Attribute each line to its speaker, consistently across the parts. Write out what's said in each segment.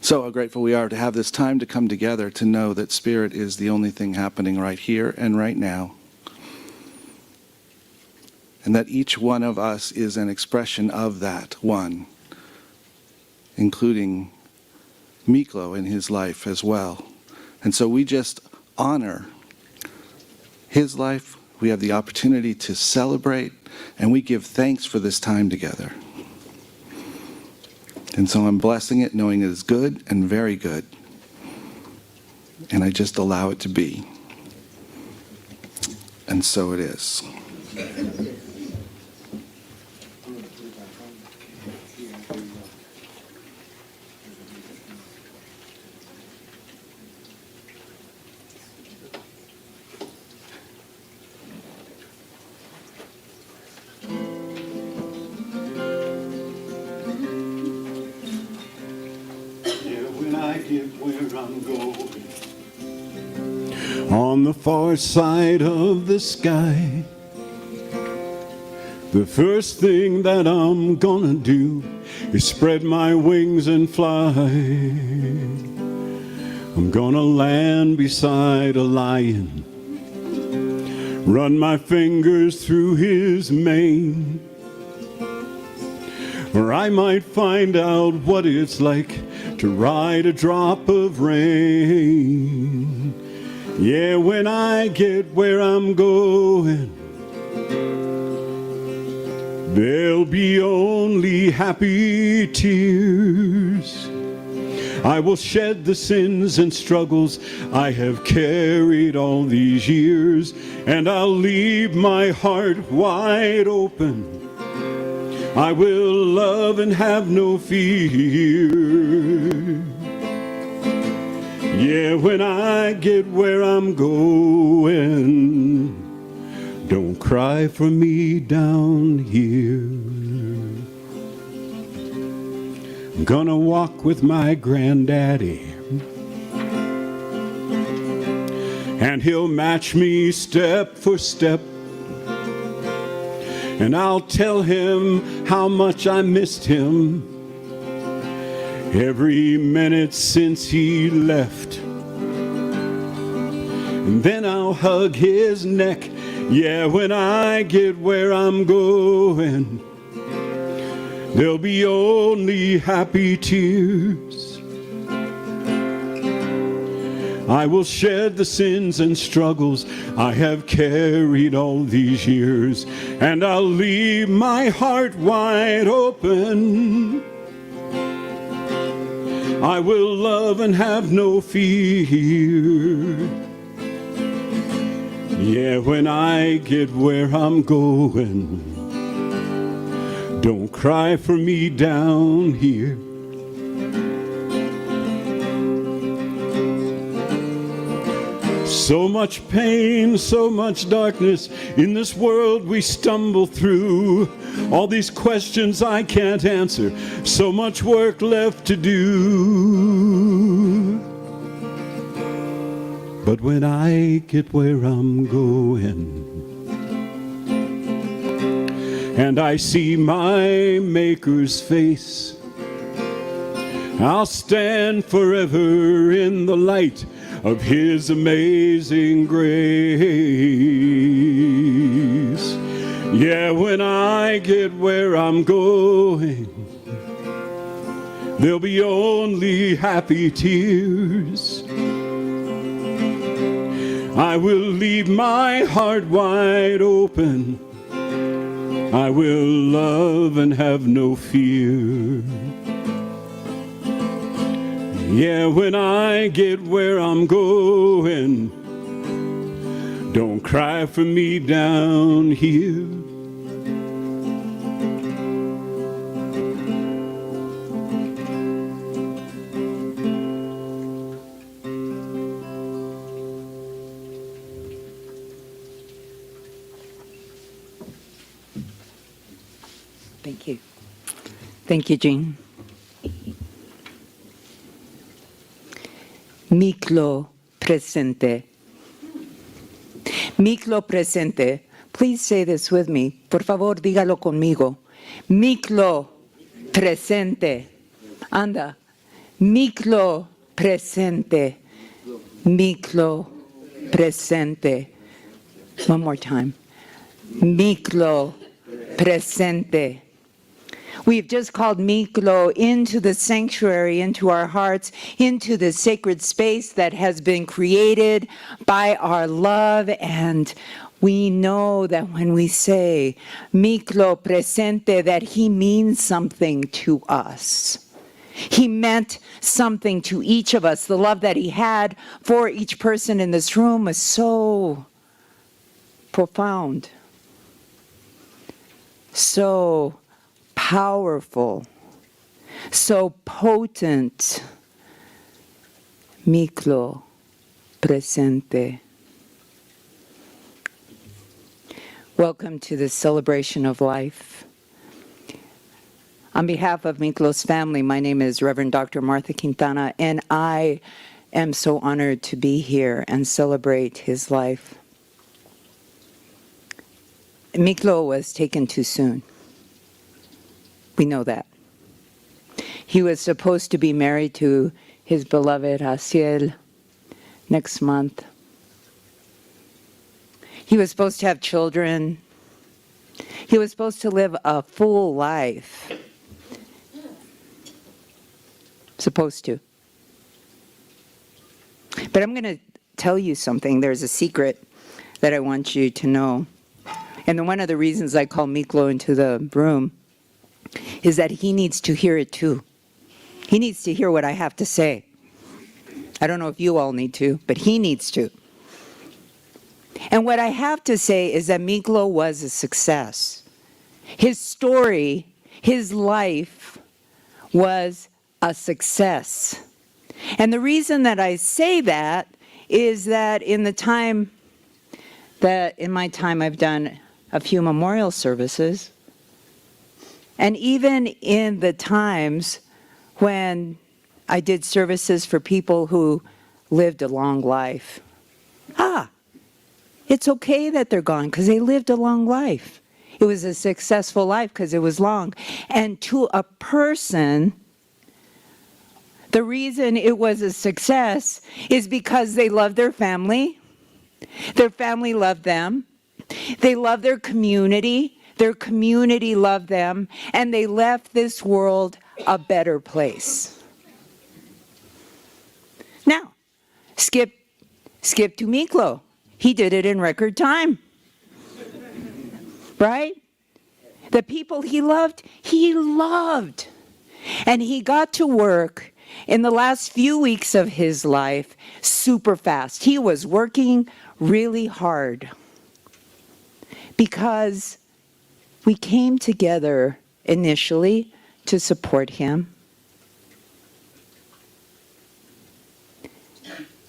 Speaker 1: So how grateful we are to have this time to come together, to know that Spirit is the only thing happening right here and right now. And that each one of us is an expression of that one, including Miklo in his life as well. And so we just honor his life. We have the opportunity to celebrate, and we give thanks for this time together. And so I'm blessing it, knowing it is good and very good. And I just allow it to be. And so it is.
Speaker 2: On the far side of the sky, the first thing that I'm gonna do is spread my wings and fly. I'm gonna land beside a lion, run my fingers through his mane, or I might find out what it's like to ride a drop of rain. Yeah, when I get where I'm going, there'll be only happy tears. I will shed the sins and struggles I have carried all these years, and I'll leave my heart wide open. I will love and have no fear. Yeah, when I get where I'm going, don't cry for me down here. I'm gonna walk with my granddaddy, and he'll match me step for step. And I'll tell him how much I missed him every minute since he left. And then I'll hug his neck. Yeah, when I get where I'm going, there'll be only happy tears. I will shed the sins and struggles I have carried all these years, and I'll leave my heart wide open. I will love and have no fear. Yeah, when I get where I'm going, don't cry for me down here. So much pain, so much darkness in this world we stumble through. All these questions I can't answer, so much work left to do. But when I get where I'm going, and I see my Maker's face, I'll stand forever in the light of His amazing grace. Yeah, when I get where I'm going, there'll be only happy tears. I will leave my heart wide open. I will love and have no fear. Yeah, when I get where I'm going, don't cry for me down here.
Speaker 3: Thank you. Thank you, Jean. Miklo presente. Miklo presente. Please say this with me. Por favor, dígalo conmigo. Miklo presente. Anda. Miklo presente. Miklo presente. One more time. Miklo presente. We've just called Miklo into the sanctuary, into our hearts, into the sacred space that has been created by our love. And we know that when we say Miklo presente, that he means something to us. He meant something to each of us. The love that he had for each person in this room was so profound, so powerful, so potent. Miklo presente. Welcome to the celebration of life. On behalf of Miklo's family, my name is Reverend Dr. Martha Quintana, and I am so honored to be here and celebrate his life. Miklo was taken too soon. We know that. He was supposed to be married to his beloved Asiel next month. He was supposed to have children. He was supposed to live a full life. Supposed to. But I'm going to tell you something. There's a secret that I want you to know. And one of the reasons I call Miklo into the room is that he needs to hear it too. He needs to hear what I have to say. I don't know if you all need to, but he needs to. And what I have to say is that Miklo was a success. His story, his life was a success. And the reason that I say that is that in my time I've done a few memorial services, and even in the times when I did services for people who lived a long life, it's okay that they're gone because they lived a long life. It was a successful life because it was long. And to a person, the reason it was a success is because they loved their family loved them, they loved their community loved them, and they left this world a better place. Now, skip to Miklo. He did it in record time. Right? The people he loved. And he got to work in the last few weeks of his life super fast. He was working really hard because we came together initially to support him.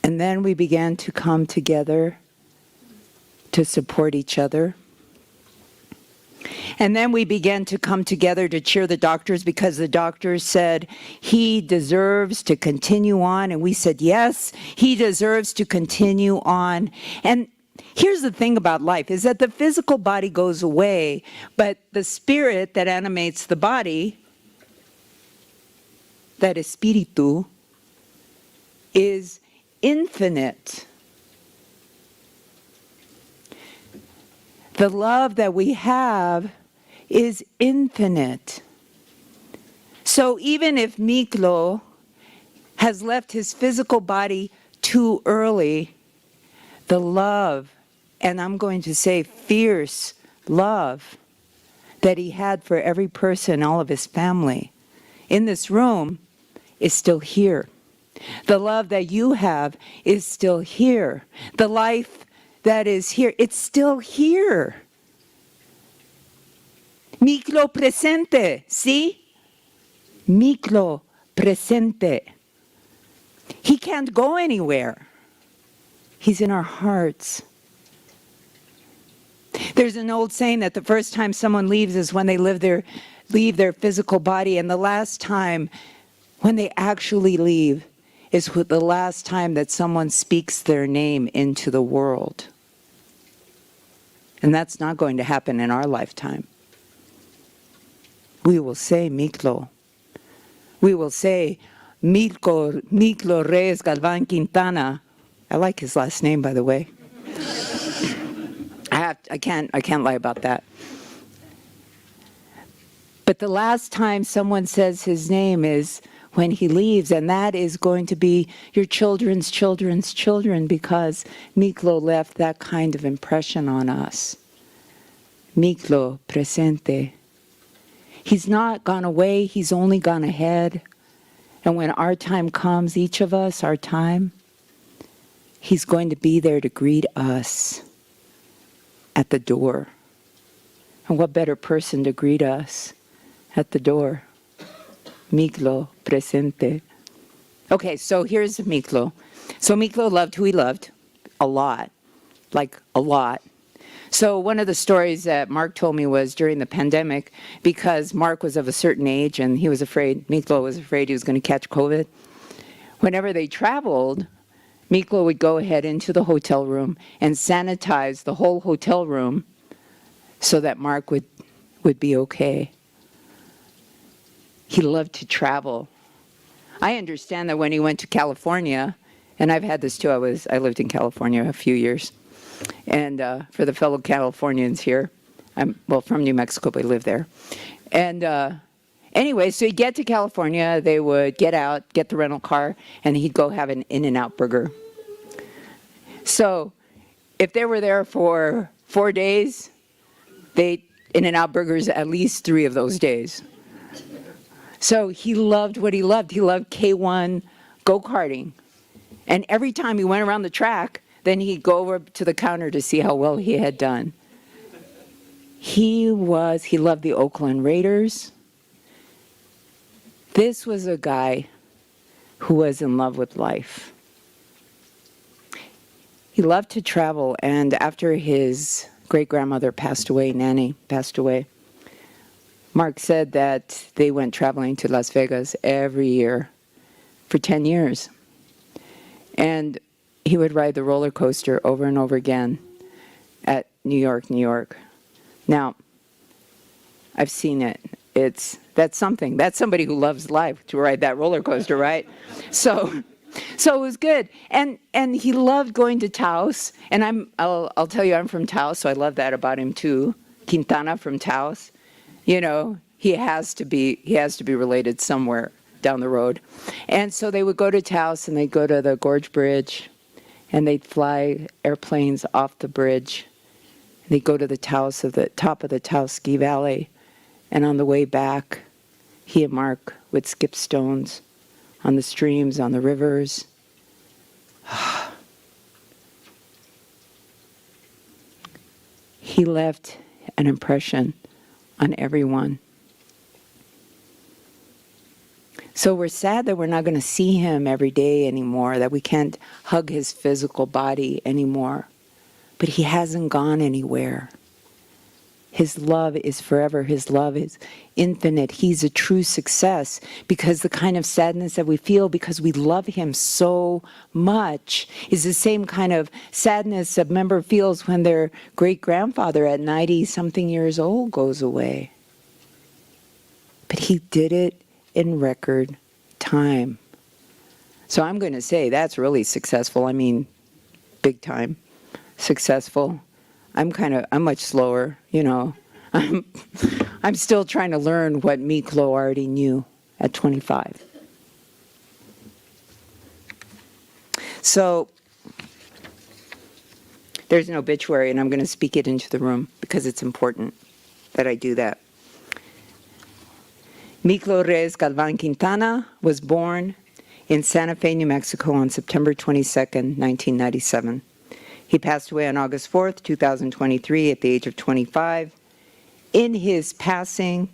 Speaker 3: And then we began to come together to support each other. And then we began to come together to cheer the doctors because the doctors said he deserves to continue on. And we said, yes, he deserves to continue on. And here's the thing about life is that the physical body goes away, but the spirit that animates the body, that espíritu, is infinite. The love that we have is infinite. So even if Miklo has left his physical body too early, the love, and I'm going to say fierce love, that he had for every person, all of his family in this room is still here. The love that you have is still here. The life that is here, it's still here. Miklo presente, see? Miklo presente. He can't go anywhere. He's in our hearts. There's an old saying that the first time someone leaves is when they leave their physical body, and the last time when they actually leave is the last time that someone speaks their name into the world. And that's not going to happen in our lifetime. We will say Miklo, we will say, Miklo Reyes Galvan Quintana. I like his last name, by the way. I can't lie about that. But the last time someone says his name is when he leaves, and that is going to be your children's children's children, because Miklo left that kind of impression on us. Miklo presente. He's not gone away, he's only gone ahead. And when our time comes, each of us, our time, he's going to be there to greet us at the door. And what better person to greet us at the door? Miklo presente. Okay, so here's Miklo. So Miklo loved who he loved a lot, like a lot. So one of the stories that Mark told me was during the pandemic, because Mark was of a certain age and he was afraid, Miklo was afraid he was going to catch COVID. Whenever they traveled, Miklo would go ahead into the hotel room and sanitize the whole hotel room so that Mark would be okay. He loved to travel. I understand that when he went to California, and I've had this too, I lived in California a few years. And for the fellow Californians here, I'm from New Mexico, but I live there. And anyway, so he'd get to California, they would get out, get the rental car, and he'd go have an In-N-Out burger. So if they were there for 4 days, they In-N-Out burgers at least 3 of those days. So he loved what he loved. He loved K1 go-karting. And every time he went around the track, then he'd go over to the counter to see how well he had done. He loved the Oakland Raiders. This was a guy who was in love with life. He loved to travel, and after his great-grandmother passed away, Nanny passed away, Mark said that they went traveling to Las Vegas every year for 10 years. And he would ride the roller coaster over and over again at New York, New York. Now, I've seen it. That's something. That's somebody who loves life to ride that roller coaster, right? So it was good. And he loved going to Taos. And I'll tell you, I'm from Taos, so I love that about him too. Quintana from Taos. You know, he has to be related somewhere down the road. And so they would go to Taos and they'd go to the Gorge Bridge and they'd fly airplanes off the bridge. They'd go to the top of the Taos Ski Valley. And on the way back, he and Mark would skip stones on the streams, on the rivers. He left an impression on everyone. So we're sad that we're not going to see him every day anymore, that we can't hug his physical body anymore. But he hasn't gone anywhere. His love is forever. His love is infinite. He's a true success, because the kind of sadness that we feel because we love him so much is the same kind of sadness a member feels when their great-grandfather at 90-something years old goes away. But he did it in record time. So I'm going to say that's really successful. I mean, big time successful. I'm much slower, you know. I'm still trying to learn what Miklo already knew at 25. So there's an obituary, and I'm going to speak it into the room because it's important that I do that. Miklo Reyes Galvan Quintana was born in Santa Fe, New Mexico on September 22nd, 1997. He passed away on August 4th, 2023 at the age of 25. In his passing,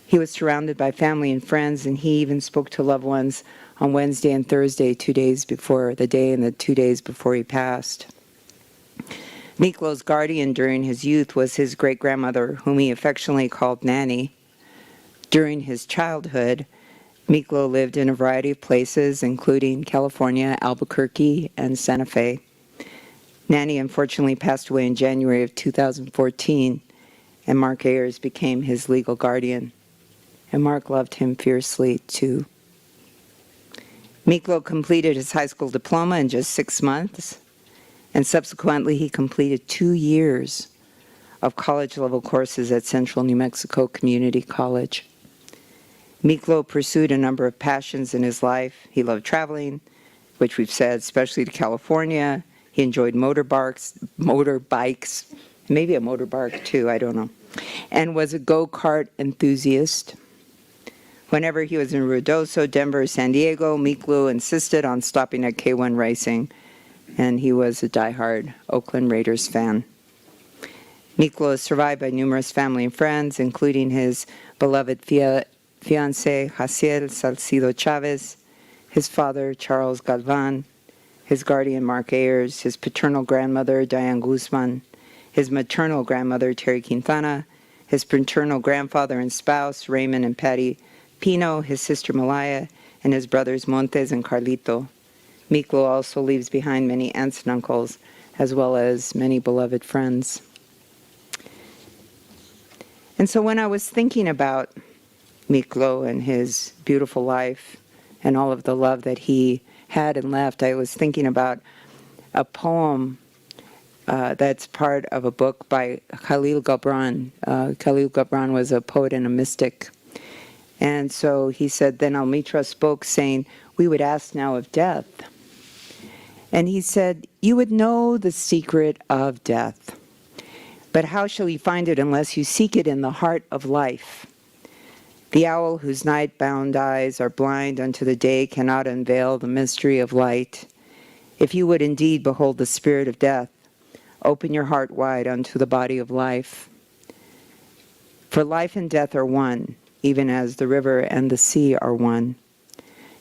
Speaker 3: he was surrounded by family and friends, and he even spoke to loved ones on Wednesday and Thursday, 2 days before the day and the 2 days before he passed. Miklo's guardian during his youth was his great-grandmother, whom he affectionately called Nanny. During his childhood, Miklo lived in a variety of places, including California, Albuquerque, and Santa Fe. Nanny unfortunately passed away in January of 2014, and Mark Ayers became his legal guardian. and Mark loved him fiercely too. Miklo completed his high school diploma in just 6 months, and subsequently he completed 2 years of college-level courses at Central New Mexico Community College. Miklo pursued a number of passions in his life. He loved traveling, which we've said, especially to California. He enjoyed motorbikes, maybe a motorbike too, I don't know, and was a go-kart enthusiast. Whenever he was in Ruidoso, Denver, or San Diego, Miklo insisted on stopping at K1 Racing, and he was a diehard Oakland Raiders fan. Miklo is survived by numerous family and friends, including his beloved fiancé, Jaciel Salcido Chavez, his father, Charles Galvan, his guardian, Mark Ayers, his paternal grandmother, Diane Guzman, his maternal grandmother, Terry Quintana, his paternal grandfather and spouse, Raymond and Patty Pino, his sister Malaya, and his brothers Montes and Carlito. Miklo also leaves behind many aunts and uncles, as well as many beloved friends. And so when I was thinking about Miklo and his beautiful life and all of the love that he had and left, I was thinking about a poem that's part of a book by Khalil Gibran. Khalil Gibran was a poet and a mystic. And so he said, then Al-Mitra spoke, saying, we would ask now of death. And he said, you would know the secret of death. But how shall you find it unless you seek it in the heart of life? The owl whose night-bound eyes are blind unto the day cannot unveil the mystery of light. If you would indeed behold the spirit of death, open your heart wide unto the body of life. For life and death are one, even as the river and the sea are one.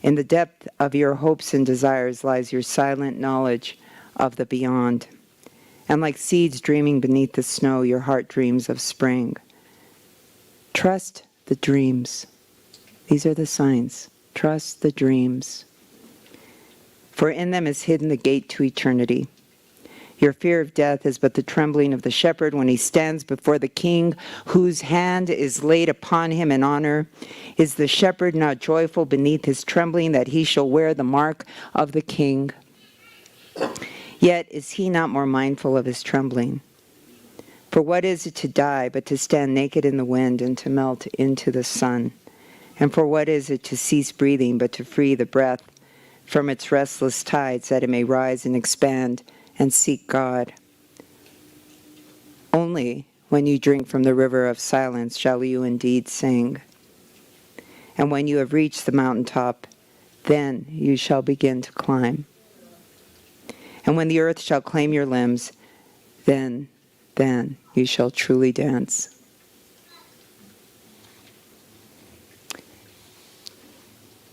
Speaker 3: In the depth of your hopes and desires lies your silent knowledge of the beyond. And like seeds dreaming beneath the snow, your heart dreams of spring. Trust the dreams. These are the signs. Trust the dreams. For in them is hidden the gate to eternity. Your fear of death is but the trembling of the shepherd when he stands before the king, whose hand is laid upon him in honor. Is the shepherd not joyful beneath his trembling that he shall wear the mark of the king? Yet is he not more mindful of his trembling? For what is it to die but to stand naked in the wind and to melt into the sun? And for what is it to cease breathing but to free the breath from its restless tides that it may rise and expand and seek God? Only when you drink from the river of silence shall you indeed sing. And when you have reached the mountaintop, then you shall begin to climb. And when the earth shall claim your limbs, then you shall truly dance.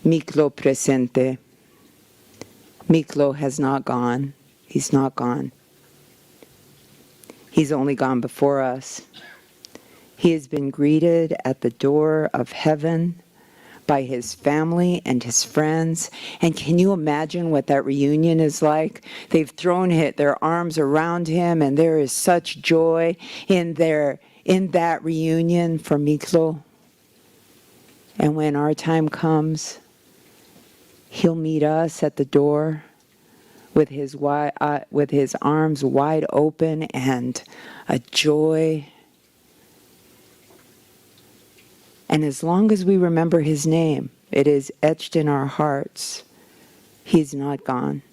Speaker 3: Miklo presente. Miklo has not gone. He's not gone. He's only gone before us. He has been greeted at the door of heaven by his family and his friends. And can you imagine what that reunion is like? They've thrown their arms around him, and there is such joy in that reunion for Miklo. And when our time comes, he'll meet us at the door with his arms wide open and a joy. And as long as we remember his name, it is etched in our hearts. He's not gone.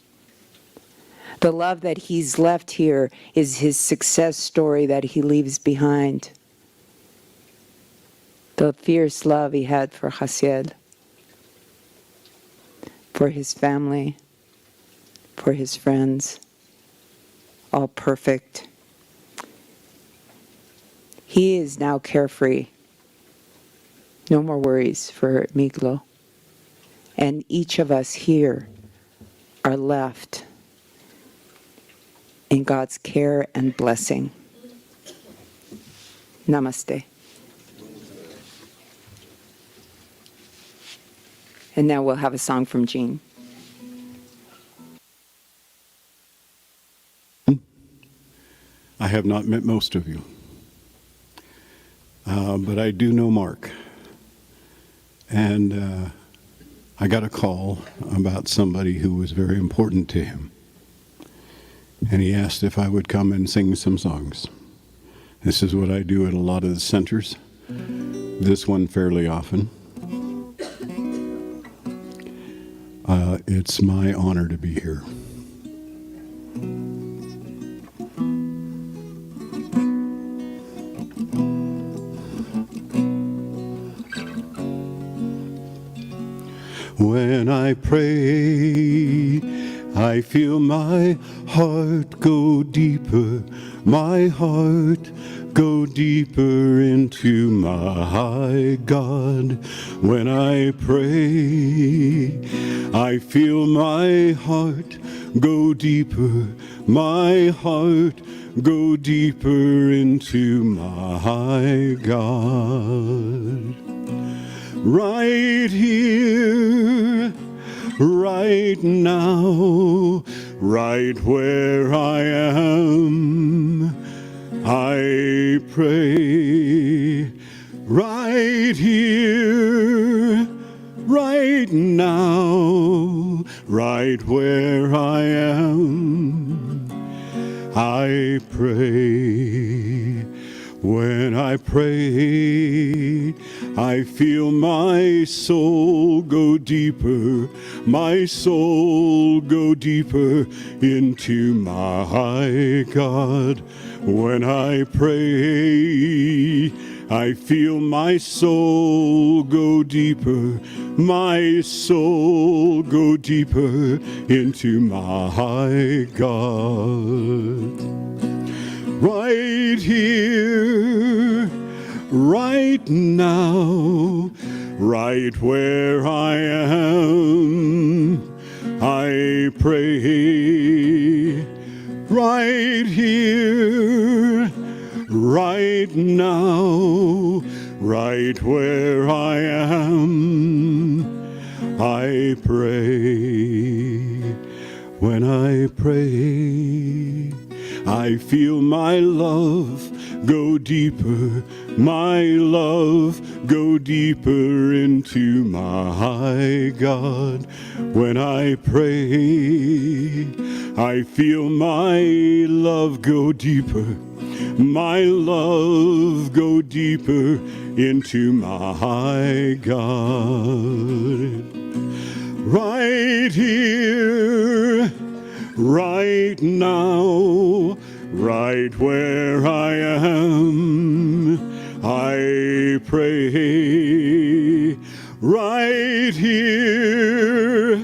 Speaker 3: The love that he's left here is his success story that he leaves behind. The fierce love he had for Jaciel, for his family, for his friends, all perfect. He is now carefree. No more worries for Miklo. And each of us here are left in God's care and blessing. Namaste. And now we'll have a song from Jean.
Speaker 2: I have not met most of you, but I do know Mark. And I got a call about somebody who was very important to him. And he asked if I would come and sing some songs. This is what I do at a lot of the centers, this one fairly often. It's my honor to be here. When I pray, I feel my heart go deeper, my heart go deeper into my God. When I pray, I feel my heart go deeper, my heart go deeper into my God. Right here, right now, right where I am, I pray. Right here, right now, right where I am, I pray. When I pray, I feel my soul go deeper, my soul go deeper into my God. When I pray, I feel my soul go deeper, my soul go deeper into my God. Right here, right now, right where I am, I pray. Right here, right now, right where I am, I pray. When I pray, I feel my love go deeper, my love go deeper into my God. When I pray, I feel my love go deeper, my love go deeper into my God. Right here, right now, right where I am, I pray. Right here,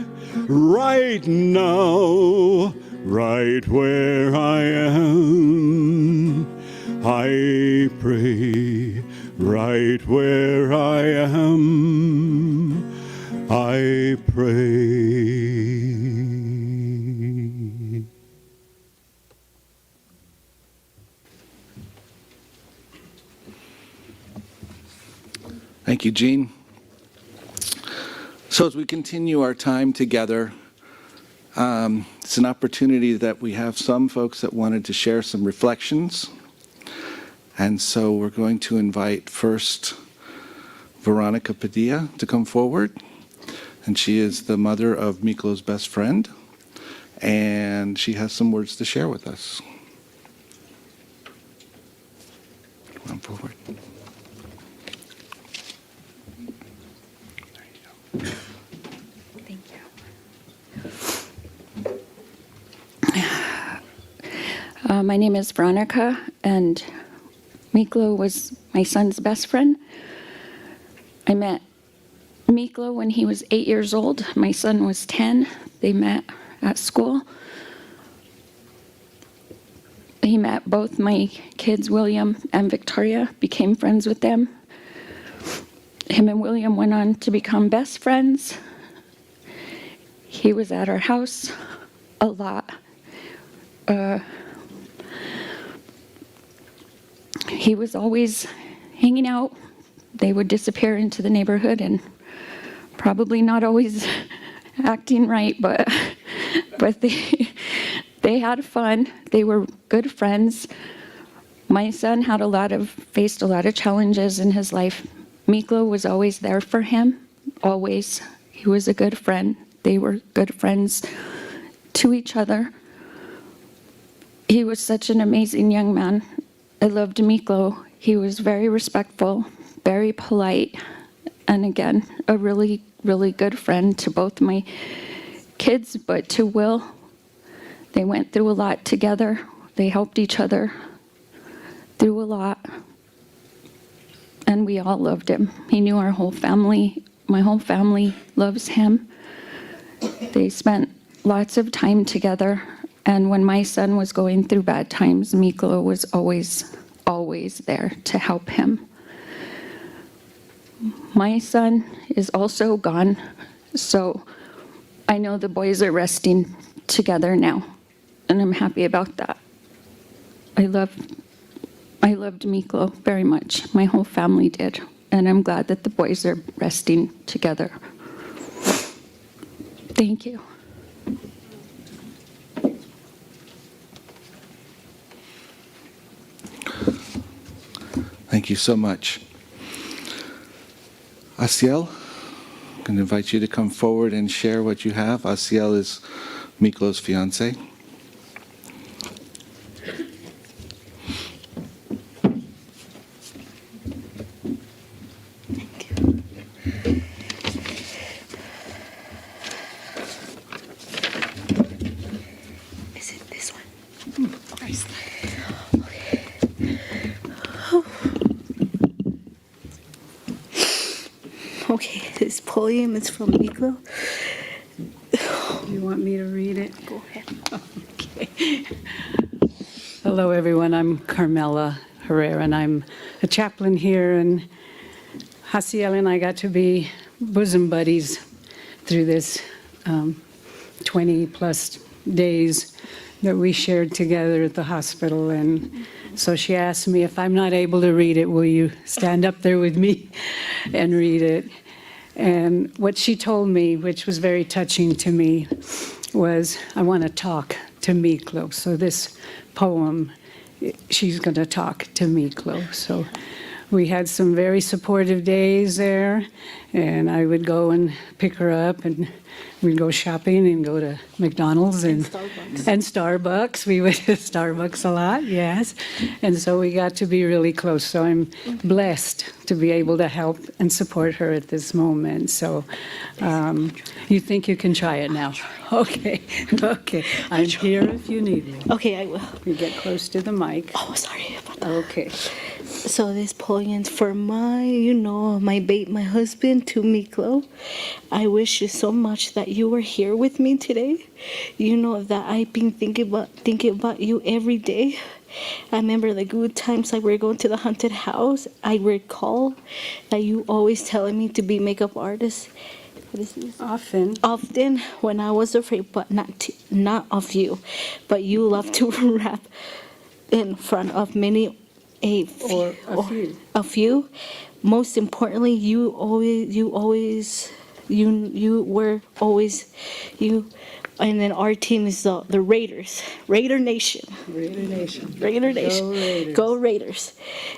Speaker 2: right now, right where I am, I pray. Right where I am, I pray.
Speaker 1: Thank you, Gene. So as we continue our time together, it's an opportunity that we have some folks that wanted to share some reflections. And so we're going to invite first Veronica Padilla to come forward. And she is the mother of Miklo's best friend. And she has some words to share with us. Come on forward.
Speaker 4: Thank you. My name is Veronica, and Miklo was my son's best friend. I met Miklo when he was 8 years old. My son was 10. They met at school. He met both my kids, William and Victoria, became friends with them. Him and William went on to become best friends. He was at our house a lot. He was always hanging out. They would disappear into the neighborhood and probably not always acting right, but they had fun. They were good friends. My son had faced a lot of challenges in his life. Miklo was always there for him. always. He was a good friend. They were good friends to each other. He was such an amazing young man. I loved Miklo. He was very respectful, very polite, and again, a really, really good friend to both my kids, but to Will. They went through a lot together. They helped each other through a lot. And we all loved him. He knew our whole family. My whole family loves him. They spent lots of time together. And when my son was going through bad times, Miklo was always there to help him. My son is also gone, so I know the boys are resting together now, and I'm happy about that. I loved Miklo very much. My whole family did, and I'm glad that the boys are resting together. Thank you.
Speaker 1: Thank you so much. Asiel, I'm going to invite you to come forward and share what you have. Asiel is Miklo's fiance.
Speaker 5: Is it this one? Okay, this poem is from Miklo.
Speaker 6: You want me to read it?
Speaker 5: Go ahead.
Speaker 6: Okay. Hello, everyone. I'm Carmela Herrera, and I'm a chaplain here. And Hasiel and I got to be bosom buddies through this 20-plus days that we shared together at the hospital. And so she asked me, if I'm not able to read it, will you stand up there with me and read it? And what she told me, which was very touching to me, was, I want to talk to Miklo. So this poem, she's going to talk to Miklo. So we had some very supportive days there, and I would go and pick her up, and we'd go shopping and go to McDonald's and
Speaker 5: Starbucks.
Speaker 6: And Starbucks. We went to Starbucks a lot, yes. And so we got to be really close. So I'm blessed to be able to help and support her at this moment. So you think you can try it now? Okay, okay. I'm here if you need me.
Speaker 5: Okay, I will.
Speaker 6: You get close to the mic.
Speaker 5: Oh, sorry about that.
Speaker 6: Okay.
Speaker 5: So this poem is for my, my husband, to Miklo. I wish you so much that you were here with me today. You know that I've been thinking about you every day. I remember the good times like we were going to the haunted house. I recall that you always telling me to be makeup artist. What is this? Often when I was afraid, but not of you, but you love to rap in front of many a few. Most importantly, you were always you. And then our team is the Raiders, Raider Nation.
Speaker 6: Raider Nation.
Speaker 5: Raider Nation.
Speaker 6: Go Raiders.
Speaker 5: Go Raiders.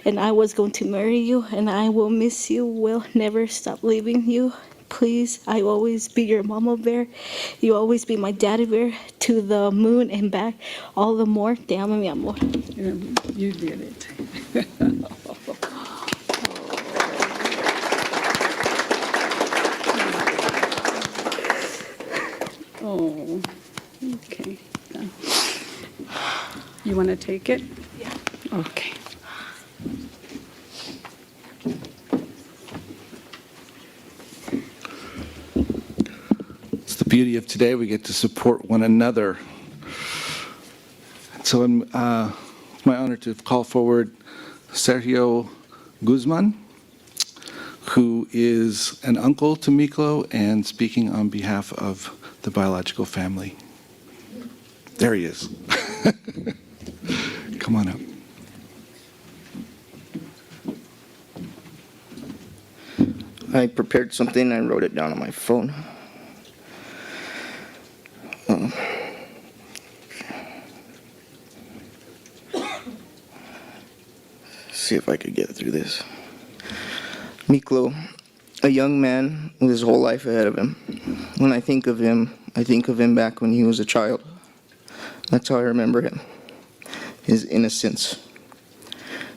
Speaker 5: And I was going to marry you, and I will miss you. Will never stop leaving you. Please, I will always be your mama bear. You always be my daddy bear, to the moon and back. All the more. Te amo, mi amor.
Speaker 6: You did it. Oh, okay. You want to take it?
Speaker 5: Yeah.
Speaker 6: Okay.
Speaker 1: It's the beauty of today. We get to support one another. So it's my honor to call forward Sergio Guzman, who is an uncle to Miklo and speaking on behalf of the biological family. There he is. Come on up.
Speaker 7: I prepared something, I wrote it down on my phone. See if I could get through this. Miklo, a young man with his whole life ahead of him. When I think of him back when he was a child. That's how I remember him, his innocence.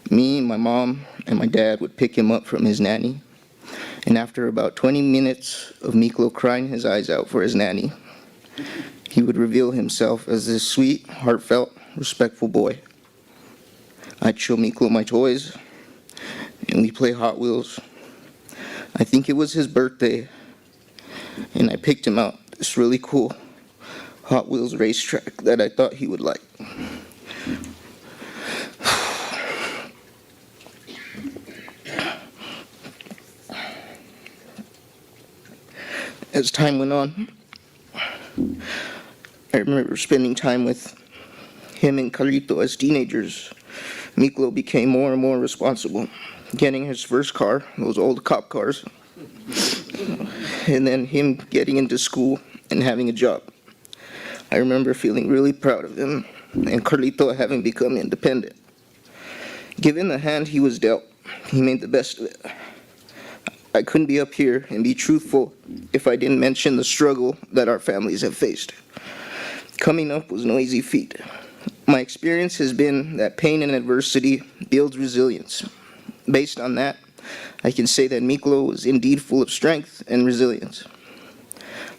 Speaker 7: Me, my mom, and my dad would pick him up from his nanny, and after about 20 minutes of Miklo crying his eyes out for his nanny, he would reveal himself as this sweet, heartfelt, respectful boy. I'd show Miklo my toys, and we'd play Hot Wheels. I think it was his birthday, and I picked him out this really cool Hot Wheels racetrack that I thought he would like. As time went on, I remember spending time with him and Carlito as teenagers. Miklo became more and more responsible, getting his first car, those old cop cars, and then him getting into school and having a job. I remember feeling really proud of him and Carlito having become independent. Given the hand he was dealt, he made the best of it. I couldn't be up here and be truthful if I didn't mention the struggle that our families have faced. Coming up was no easy feat. My experience has been that pain and adversity builds resilience. Based on that, I can say that Miklo is indeed full of strength and resilience.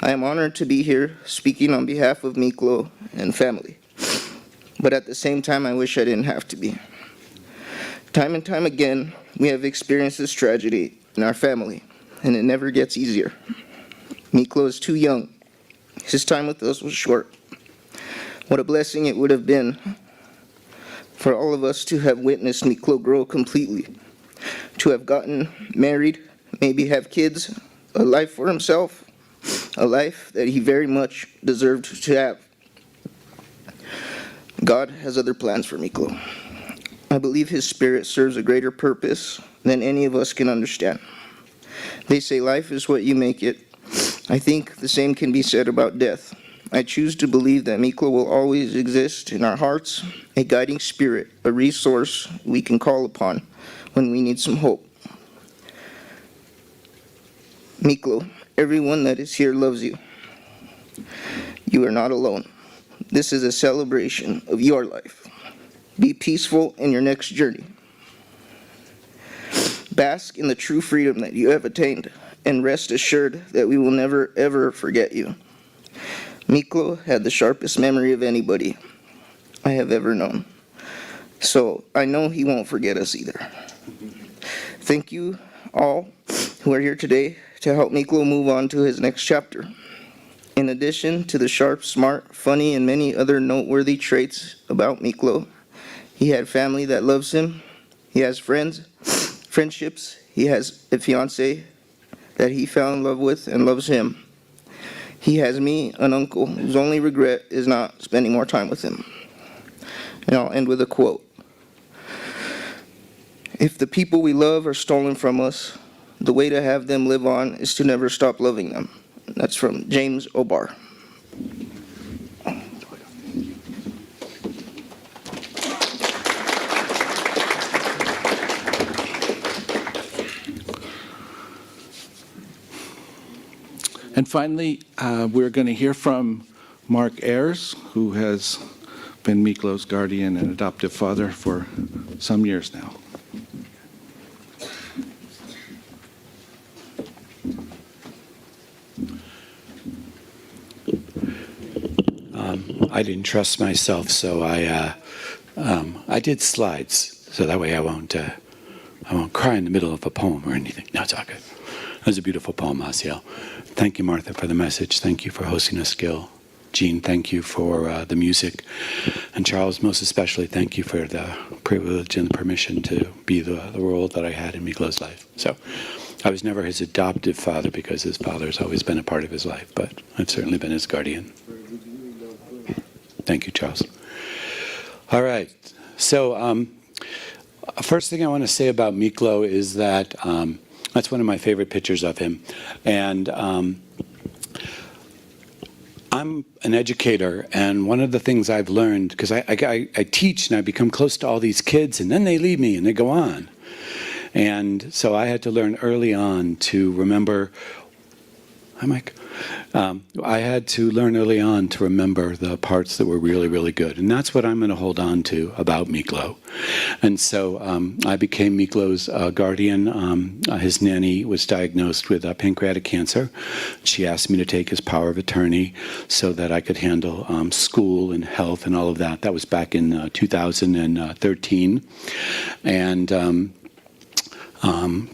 Speaker 7: I am honored to be here speaking on behalf of Miklo and family. But at the same time, I wish I didn't have to be. Time and time again, we have experienced this tragedy in our family, and it never gets easier. Miklo is too young. His time with us was short. What a blessing it would have been for all of us to have witnessed Miklo grow completely, to have gotten married, maybe have kids, a life for himself, a life that he very much deserved to have. God has other plans for Miklo. I believe his spirit serves a greater purpose than any of us can understand. They say life is what you make it. I think the same can be said about death. I choose to believe that Miklo will always exist in our hearts, a guiding spirit, a resource we can call upon when we need some hope. Miklo, everyone that is here loves you. You are not alone. This is a celebration of your life. Be peaceful in your next journey. Bask in the true freedom that you have attained, and rest assured that we will never, ever forget you. Miklo had the sharpest memory of anybody I have ever known, so I know he won't forget us either. Thank you all who are here today to help Miklo move on to his next chapter. In addition to the sharp, smart, funny, and many other noteworthy traits about Miklo, he had family that loves him, he has friendships, he has a fiancée that he fell in love with and loves him. He has me, an uncle, whose only regret is not spending more time with him. And I'll end with a quote. If the people we love are stolen from us, the way to have them live on is to never stop loving them. That's from James Obar.
Speaker 1: And finally, we're going to hear from Mark Ayers, who has been Miklo's guardian and adoptive father for some years now.
Speaker 8: I didn't trust myself, so I did slides, so that way I won't cry in the middle of a poem or anything. No, it's all good. That was a beautiful poem, Asiel. Thank you, Martha, for the message. Thank you for hosting us, Gil. Jean, thank you for the music. And Charles, most especially, thank you for the privilege and the permission to be the role that I had in Miklo's life. So I was never his adoptive father because his father's always been a part of his life, but I've certainly been his guardian. Thank you, Charles. All right. So first thing I want to say about Miklo is that that's one of my favorite pictures of him. And I'm an educator, and one of the things I've learned, because I teach and I become close to all these kids, and then they leave me and they go on. And so I had to learn early on to remember. Hi, Mike. I had to learn early on to remember the parts that were really, really good. And that's what I'm going to hold on to about Miklo. And so I became Miklo's guardian. His nanny was diagnosed with pancreatic cancer. She asked me to take his power of attorney so that I could handle school and health and all of that. That was back in 2013. And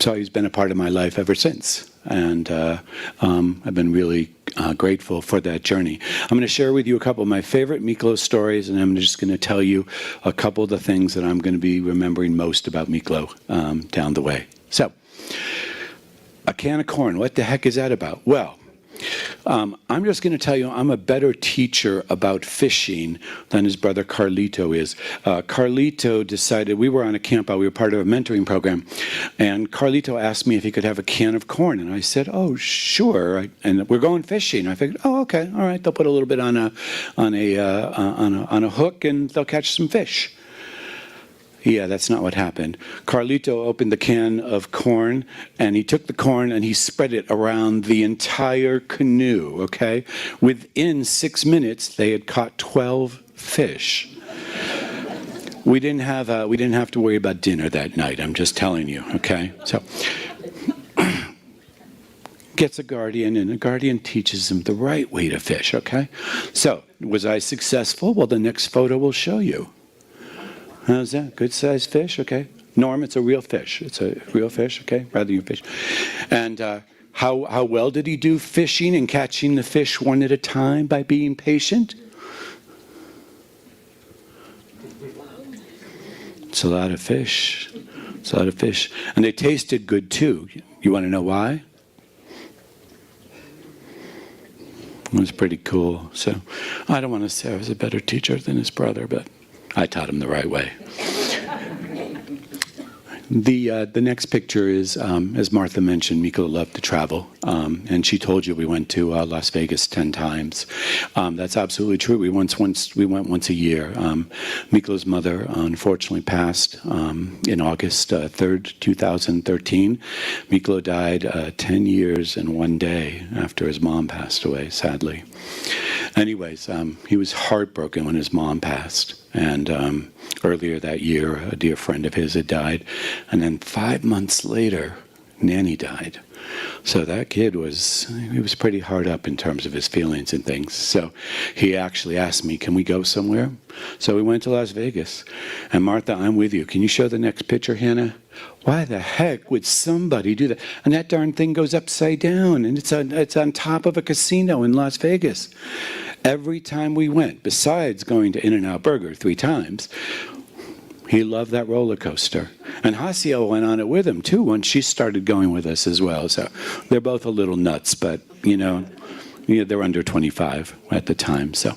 Speaker 8: so he's been a part of my life ever since. And I've been really grateful for that journey. I'm going to share with you a couple of my favorite Miklo stories, and I'm just going to tell you a couple of the things that I'm going to be remembering most about Miklo down the way. So, a can of corn, what the heck is that about? Well, I'm just going to tell you I'm a better teacher about fishing than his brother Carlito is. Carlito decided, we were on a camp out, we were part of a mentoring program, and Carlito asked me if he could have a can of corn, and I said, oh, sure, and we're going fishing. I figured, oh, okay, all right, they'll put a little bit on a hook, and they'll catch some fish. Yeah, that's not what happened. Carlito opened the can of corn, and he took the corn and he spread it around the entire canoe, okay? Within 6 minutes, they had caught 12 fish. We didn't have to worry about dinner that night, I'm just telling you, okay? So, gets a guardian, and a guardian teaches him the right way to fish, okay? So, was I successful? Well, the next photo will show you. How's that? Good sized fish? Okay. Norm, it's a real fish. It's a real fish, okay? Rather than fish. And how well did he do fishing and catching the fish one at a time by being patient? It's a lot of fish. It's a lot of fish. And they tasted good too. You want to know why? It was pretty cool. So I don't want to say I was a better teacher than his brother, but I taught him the right way. The next picture is, as Martha mentioned, Miklo loved to travel, and she told you we went to Las Vegas 10 times. That's absolutely true. We went once a year. Miklo's mother unfortunately passed in August 3rd, 2013. Miklo died 10 years and 1 day after his mom passed away, sadly. Anyways, he was heartbroken when his mom passed. And earlier that year, a dear friend of his had died. And then 5 months later, Nanny died. So that kid was pretty hard up in terms of his feelings and things. So he actually asked me, can we go somewhere? So we went to Las Vegas. And Martha, I'm with you. Can you show the next picture, Hannah? Why the heck would somebody do that? And that darn thing goes upside down, and it's on top of a casino in Las Vegas. Every time we went, besides going to In-N-Out Burger 3 times, he loved that roller coaster. And Hasiel went on it with him, too, once she started going with us as well. So they're both a little nuts, but, they're under 25 at the time, so.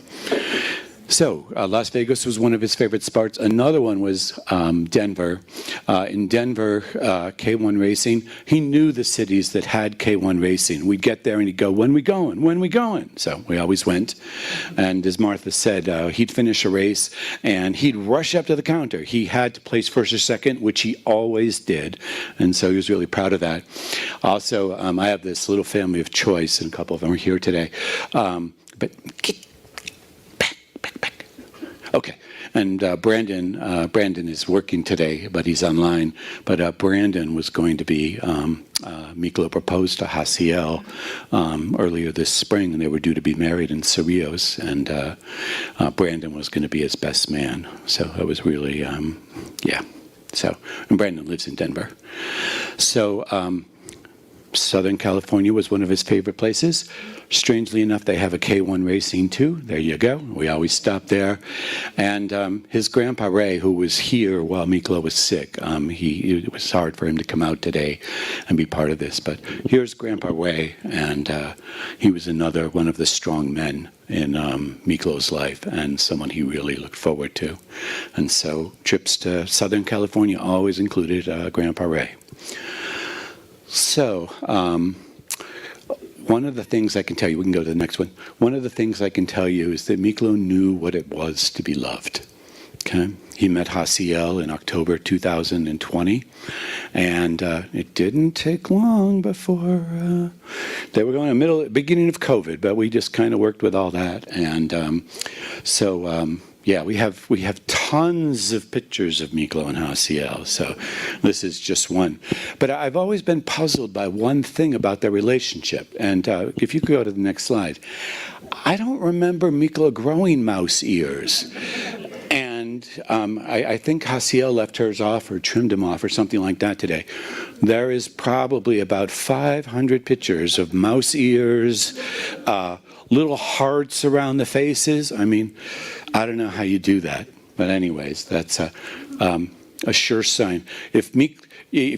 Speaker 8: So Las Vegas was one of his favorite spots. Another one was Denver. In Denver, K1 racing, he knew the cities that had K1 racing. We'd get there and he'd go, when we going? When we going? So we always went. And as Martha said, he'd finish a race and he'd rush up to the counter. He had to place first or second, which he always did. And so he was really proud of that. Also, I have this little family of choice, and a couple of them are here today. But okay, and Brandon is working today, but he's online. But Brandon was going to be, Miklo proposed to Hasiel earlier this spring, and they were due to be married in Cerrillos, and Brandon was going to be his best man. So it was really, yeah. So, and Brandon lives in Denver. So, Southern California was one of his favorite places. Strangely enough, they have a K1 racing too. There you go. We always stop there. And his grandpa Ray, who was here while Miklo was sick, it was hard for him to come out today and be part of this. But here's Grandpa Ray, and he was another one of the strong men in Miklo's life, and someone he really looked forward to. And so trips to Southern California always included Grandpa Ray. So, one of the things I can tell you, we can go to the next one. One of the things I can tell you is that Miklo knew what it was to be loved. Okay? He met Hasiel in October 2020, and it didn't take long before they were going to beginning of COVID, but we just kind of worked with all that, and yeah, we have tons of pictures of Miklo and Hasiel, so this is just one. But I've always been puzzled by one thing about their relationship, and if you could go to the next slide. I don't remember Miklo growing mouse ears. And I think Hasiel left hers off or trimmed them off or something like that today. There is probably about 500 pictures of mouse ears, little hearts around the faces. I mean, I don't know how you do that. But anyways, that's a sure sign. If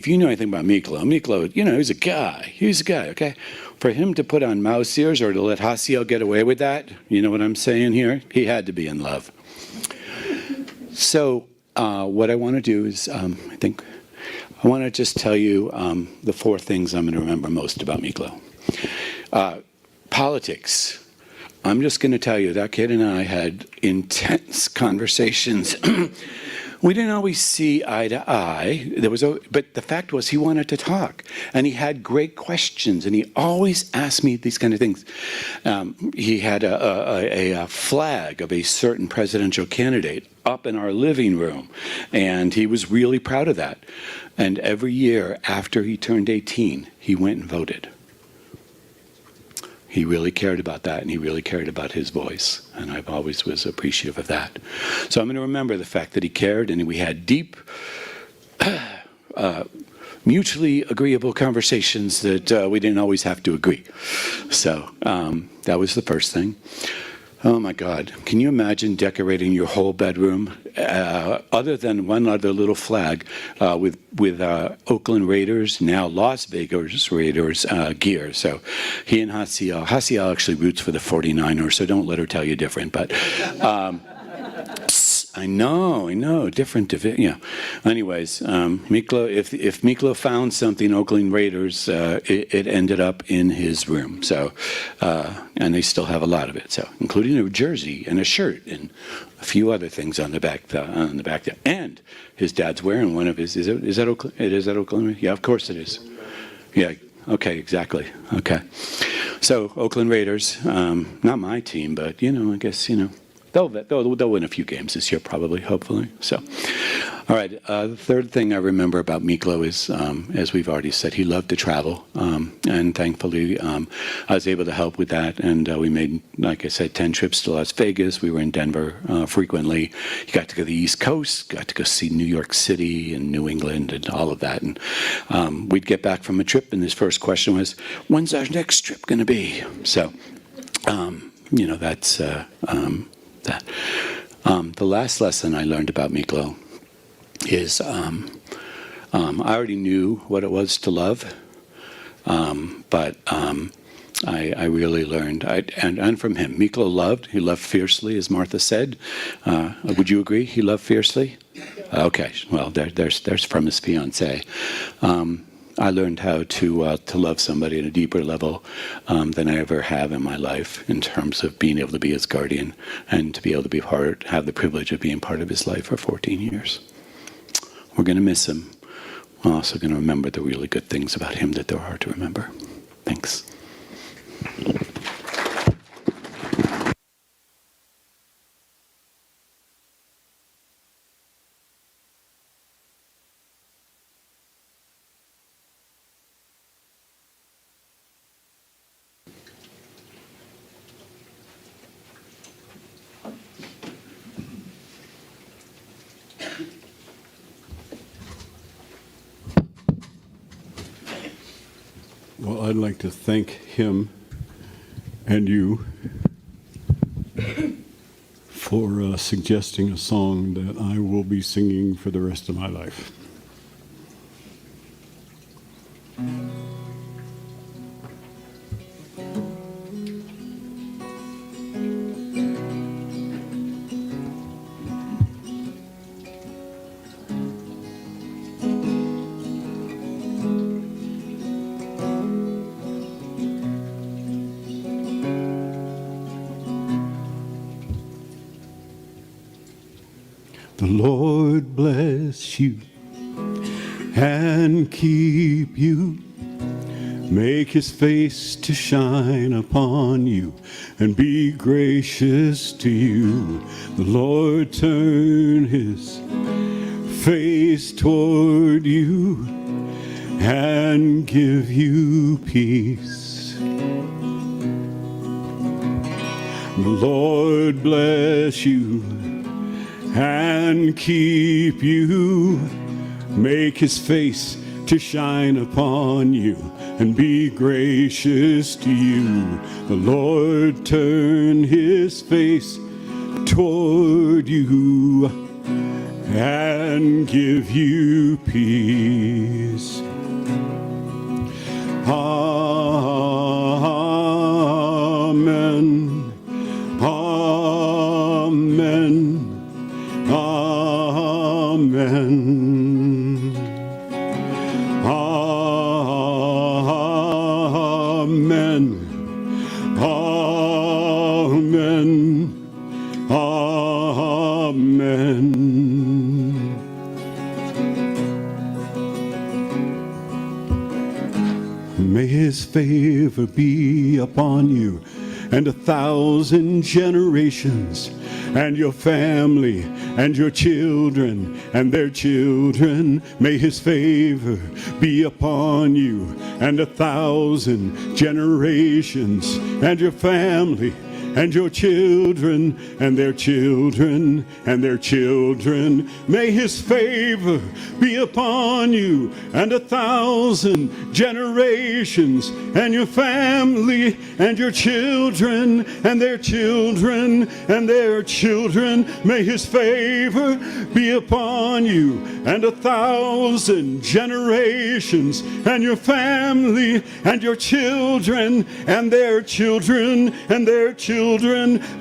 Speaker 8: you know anything about Miklo, you know, he's a guy, okay? For him to put on mouse ears or to let Hasiel get away with that, you know what I'm saying here? He had to be in love. So what I want to do is, I want to just tell you the 4 things I'm going to remember most about Miklo. Politics. I'm just going to tell you that kid and I had intense conversations. We didn't always see eye to eye. But the fact was he wanted to talk, and he had great questions, and he always asked me these kind of things. He had a flag of a certain presidential candidate up in our living room, and he was really proud of that. And every year after he turned 18, he went and voted. He really cared about that, and he really cared about his voice, and I've always was appreciative of that. So I'm going to remember the fact that he cared, and we had deep, mutually agreeable conversations that we didn't always have to agree. So that was the first thing. Oh my God, can you imagine decorating your whole bedroom, other than one other little flag, with Oakland Raiders, now Las Vegas Raiders gear. So he and Hasiel actually roots for the 49ers, so don't let her tell you different, but I know, different division. Yeah. Anyways, Miklo, if Miklo found something Oakland Raiders, it ended up in his room. So, and they still have a lot of it. So, including a jersey and a shirt and a few other things on the back there. And his dad's wearing one of his. Is that Oakland? It is that Oakland? Yeah, of course it is. Yeah. Okay. Exactly. Okay. So Oakland Raiders, not my team, but I guess They'll win a few games this year, probably, hopefully. So, all right. The third thing I remember about Miklo is, as we've already said, he loved to travel, and thankfully, I was able to help with that. And we made, like I said, 10 trips to Las Vegas. We were in Denver frequently. He got to go to the East Coast, got to go see New York City and New England and all of that. And we'd get back from a trip, and his first question was, "When's our next trip going to be?" So, that's. That. The last lesson I learned about Miklo is I already knew what it was to love, but I really learned, and from him, Miklo he loved fiercely, as Martha said. Would you agree? He loved fiercely? Okay, well, there's from his fiancée. I learned how to love somebody at a deeper level than I ever have in my life, in terms of being able to be his guardian and to be able to have the privilege of being part of his life for 14 years. We're going to miss him. We're also going to remember the really good things about him that they're hard to remember. Thanks.
Speaker 2: Well, I'd like to thank him and you for suggesting a song that I will be singing for the rest of my life. The Lord Lord bless you and keep you. Make his face to shine upon you and be gracious to you. The Lord turn his face toward you and give you peace. The Lord bless you and keep you. Make his face to shine upon you and be gracious to you. The Lord turn his face toward you and give you peace. Amen. Amen. Amen. Amen. Amen. Amen. May his favor be upon you and 1,000 generations, and your family and your children and their children. May his favor be upon you and 1,000 generations, and your family and your children and their children and their children. May his favor be upon you and 1,000 generations, and your family and your children and their children and their children. May his favor be upon you and 1,000 generations, and your family and your children and their children and their children.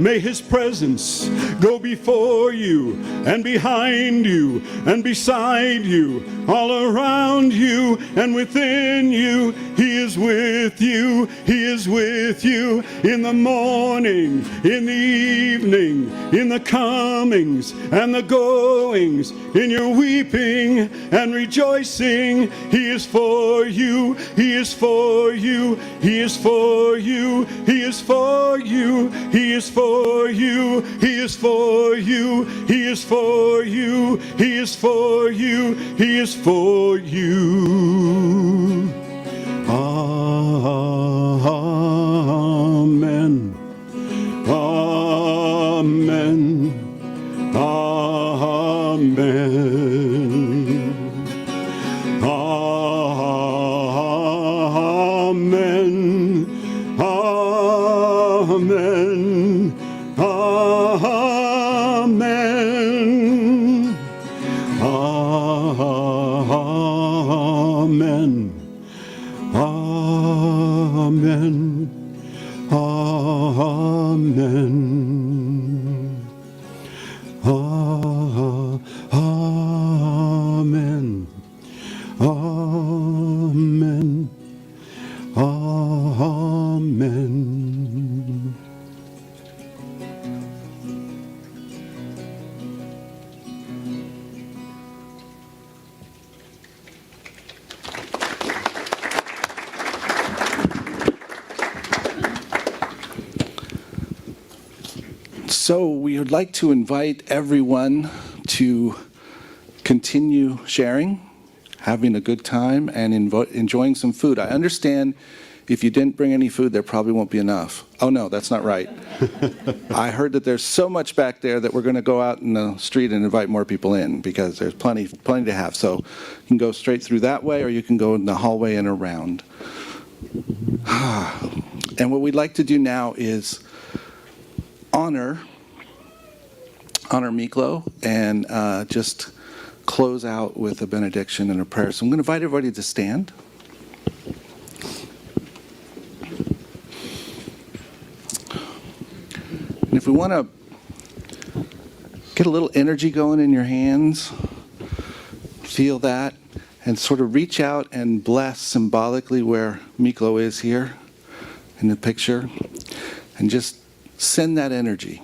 Speaker 2: May his presence go before you and behind you and beside you, all around you and within you. He is with you. He is with you in the morning, in the evening, in the comings and the goings, in your weeping and rejoicing. He is for you. He is for you. He is for you. He is for you. He is for you. He is for you. He is for you. He is for you. He is for you. Amen. Amen. Amen. Amen. Amen. Amen. Amen. Amen. Amen. Amen. Amen. Amen.
Speaker 1: So we would like to invite everyone to continue sharing, having a good time, and enjoying some food. I understand if you didn't bring any food, there probably won't be enough. Oh, no, that's not right. I heard that there's so much back there that we're going to go out in the street and invite more people in, because there's plenty to have. So you can go straight through that way, or you can go in the hallway and around. And what we'd like to do now is honor Miklo and just close out with a benediction and a prayer. So I'm going to invite everybody to stand. And if we want to get a little energy going in your hands, feel that, and sort of reach out and bless symbolically where Miklo is here in the picture, and just send that energy.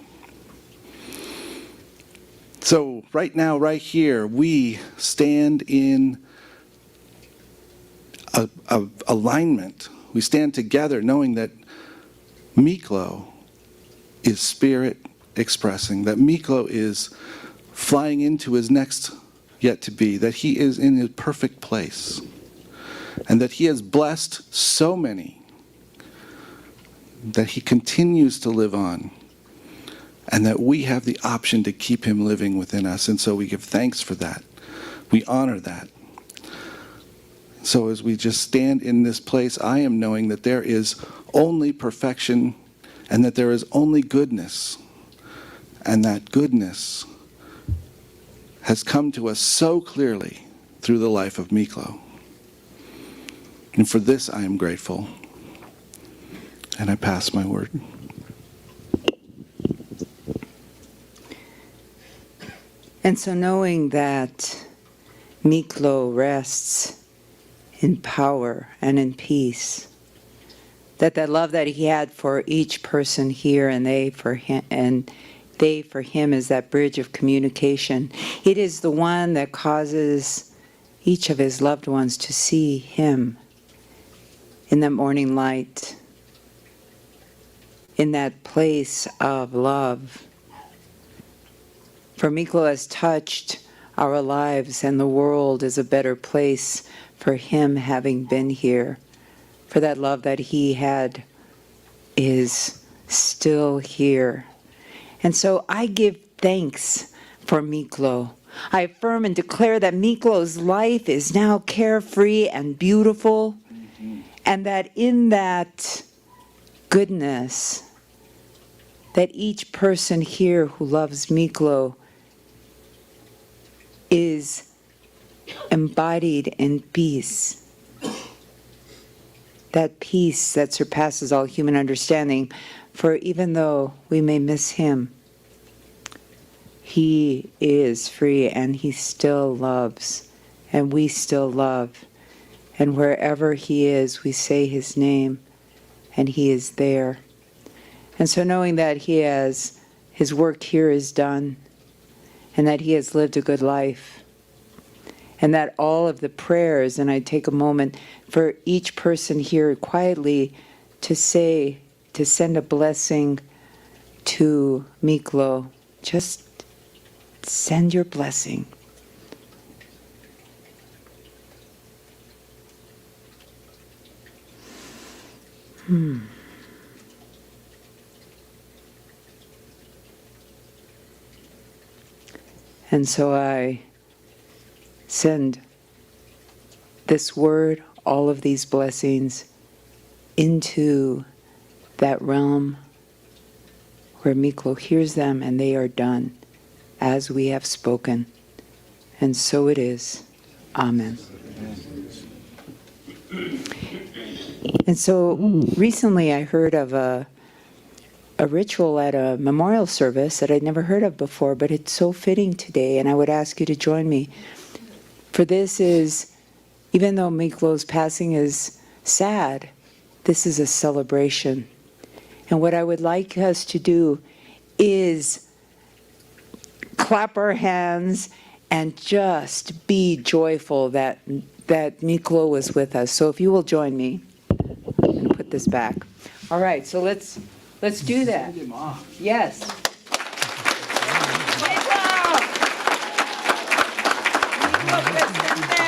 Speaker 1: So right now, right here, we stand in a alignment. We stand together knowing that Miklo is spirit expressing, that Miklo is flying into his next yet to be, that he is in his perfect place, and that he has blessed so many, that he continues to live on, and that we have the option to keep him living within us. And so we give thanks for that. We honor that. So as we just stand in this place, I am knowing that there is only perfection and that there is only goodness. And that goodness has come to us so clearly through the life of Miklo. And for this I am grateful. And I pass my word.
Speaker 3: And so knowing that Miklo rests in power and in peace, that love that he had for each person here and they for him is that bridge of communication. It is the one that causes each of his loved ones to see him in that morning light, in that place of love. For Miklo has touched our lives, and the world is a better place for him having been here. For that love that he had is still here. And so I give thanks for Miklo. I affirm and declare that Miklo's life is now carefree and beautiful, and that in that goodness, that each person here who loves Miklo is embodied in peace. That peace that surpasses all human understanding. For even though we may miss him, he is free and he still loves, and we still love. And wherever he is, we say his name, and he is there. And so knowing that his work here is done, and that he has lived a good life, and that all of the prayers, and I take a moment for each person here quietly to send a blessing to Miklo. Just send your blessing. And so I send this word, all of these blessings, into that realm where Miklo hears them, and they are done as we have spoken. And so it is. Amen. And so recently I heard of a ritual at a memorial service that I'd never heard of before, but it's so fitting today, and I would ask you to join me. For this is, even though Miklo's passing is sad, this is a celebration. And what I would like us to do is clap our hands and just be joyful that Miklo was with us. So if you will join me, I'm going to put this back. All right, so let's do that. Yes. Miklo presente.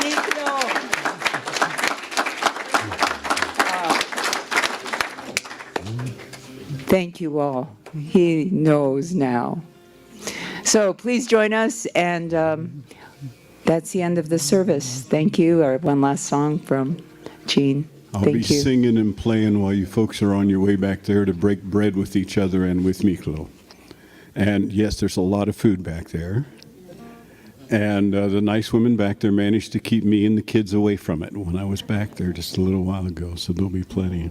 Speaker 3: Miklo. Thank you all. He knows now. So please join us, and that's the end of the service. Thank you. Our one last song from Gene.
Speaker 2: I'll be
Speaker 3: Thank you.
Speaker 2: singing and playing while you folks are on your way back there to break bread with each other and with Miklo. And yes, there's a lot of food back there. And the nice woman back there managed to keep me and the kids away from it when I was back there just a little while ago, so there'll be plenty.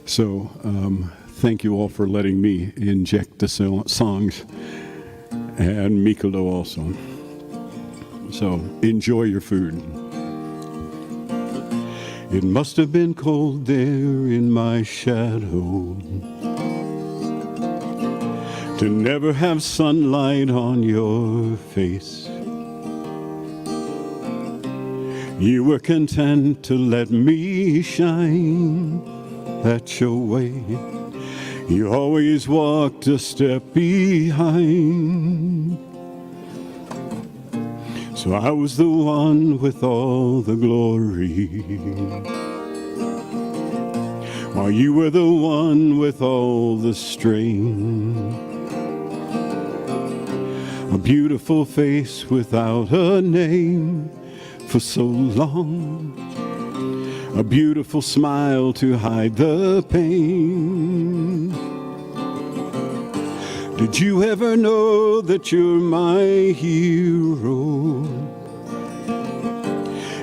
Speaker 2: So thank you all for letting me inject the songs, and Miklo also. So enjoy your food. It must have been cold there in my shadow to never have sunlight on your face. You were content to let me shine. That's your way. You always walked a step behind. So I was the one with all the glory, while you were the one with all the strain. A beautiful face without a name for so long, a beautiful smile to hide the pain. Did you ever know that you're my hero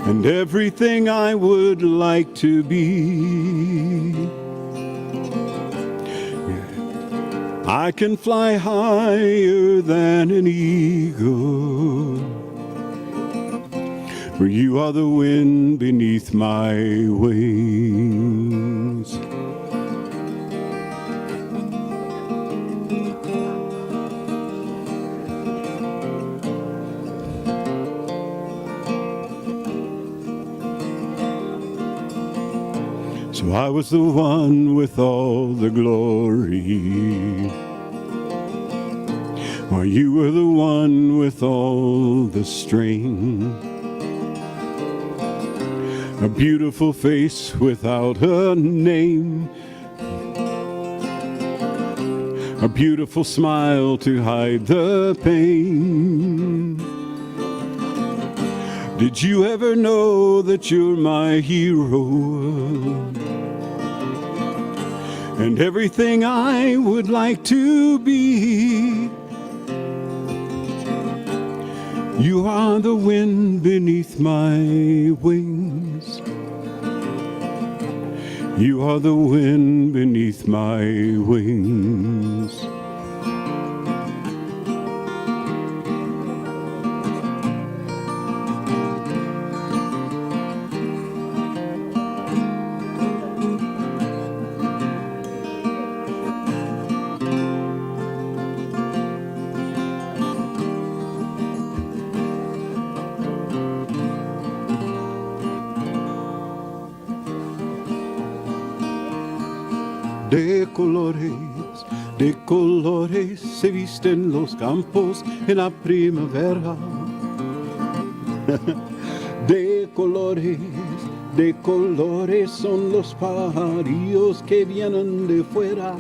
Speaker 2: and everything I would like to be? I can fly higher than an eagle, for you are the wind beneath my wings. So I was the one with all the glory, while you were the one with all the strain. A beautiful face without a name, a beautiful smile to hide the pain. Did you ever know that you're my hero and everything I would like to be? You are the wind beneath my wings. You are the wind beneath my wings. De colores se visten los campos en la primavera. De colores son los pajarillos que vienen de fuera.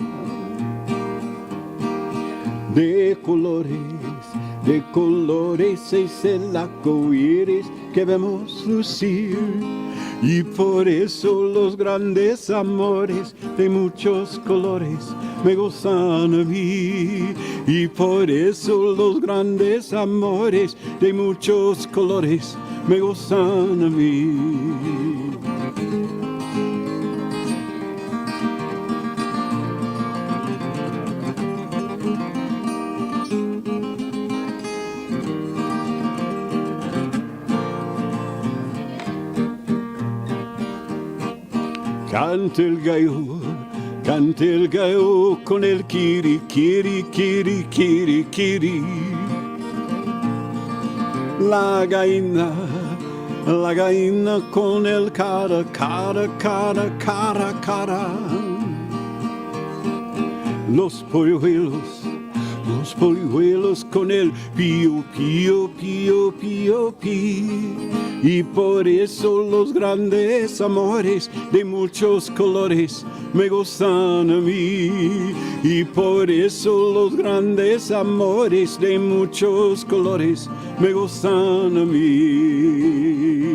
Speaker 2: De colores es el arco iris que vemos lucir. Y por eso los grandes amores de muchos colores me gozan a mí. Y por eso los grandes amores de muchos colores me gozan a mí. Cante el gallo con el kiri, kiri, kiri, kiri, kiri. La gallina con el cara, cara, cara, cara, cara. Los polluelos con el pío, pío, pío, pío, pío. Y por eso los grandes amores de muchos colores me gozan a mí. Y por eso los grandes amores de muchos colores me gozan a mí.